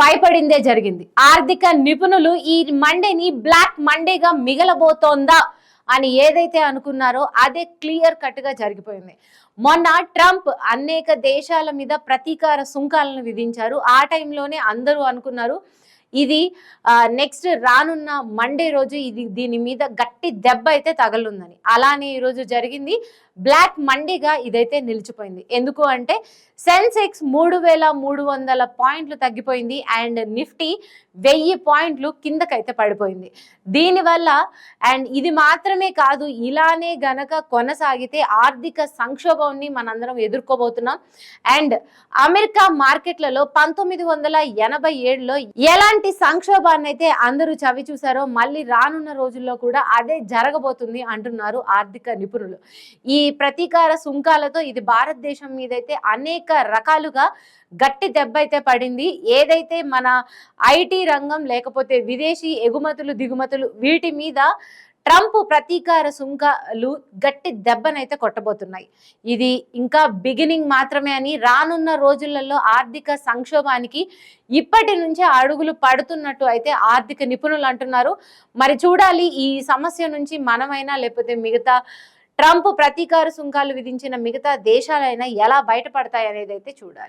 భయపడిందే జరిగింది. ఆర్థిక నిపుణులు ఈ మండేని బ్లాక్ మండేగా మిగలబోతోందా అని ఏదైతే అనుకున్నారో అదే క్లియర్ కట్ గా జరిగిపోయింది. మొన్న ట్రంప్ అనేక దేశాల మీద ప్రతీకార సుంకాలను విధించారు. ఆ టైంలోనే అందరూ అనుకున్నారు ఇది నెక్స్ట్ రానున్న మండే రోజు దీని మీద గట్టి దెబ్బ అయితే తగలుందని. అలానే ఈరోజు జరిగింది. బ్లాక్ మండేగా ఇదైతే నిలిచిపోయింది. ఎందుకు అంటే సెన్సెక్స్ 3,300 పాయింట్లు తగ్గిపోయింది అండ్ నిఫ్టీ 1000 పాయింట్లు కిందకైతే పడిపోయింది. దీనివల్ల అండ్ ఇది మాత్రమే కాదు, ఇలానే గనక కొనసాగితే ఆర్థిక సంక్షోభాన్ని మనందరం ఎదుర్కోబోతున్నాం. అండ్ అమెరికా మార్కెట్లలో 1987లో ఎలాంటి సంక్షోభాన్ని అయితే అందరూ చవి చూసారో మళ్ళీ రానున్న రోజుల్లో కూడా అదే జరగబోతుంది అంటున్నారు ఆర్థిక నిపుణులు. ఈ ప్రతీకార సుంకాలతో ఇది భారతదేశం మీద అయితే అనేక రకాలుగా గట్టి దెబ్బ అయితే పడింది. ఏదైతే మన ఐటీ రంగం లేకపోతే విదేశీ ఎగుమతులు దిగుమతులు వీటి మీద ట్రంప్ ప్రతీకార సుంకాలు గట్టి దెబ్బనైతే కొట్టబోతున్నాయి. ఇది ఇంకా బిగినింగ్ మాత్రమే అని, రానున్న రోజులలో ఆర్థిక సంక్షోభానికి ఇప్పటి నుంచే అడుగులు పడుతున్నట్టు అయితే ఆర్థిక నిపుణులు అంటున్నారు. మరి చూడాలి ఈ సమస్య నుంచి మనమైనా లేకపోతే మిగతా ట్రంప్ ప్రతీకార సుంకాలు విధించిన మిగతా దేశాలైనా ఎలా బయటపడతాయి అనేది అయితే చూడాలి.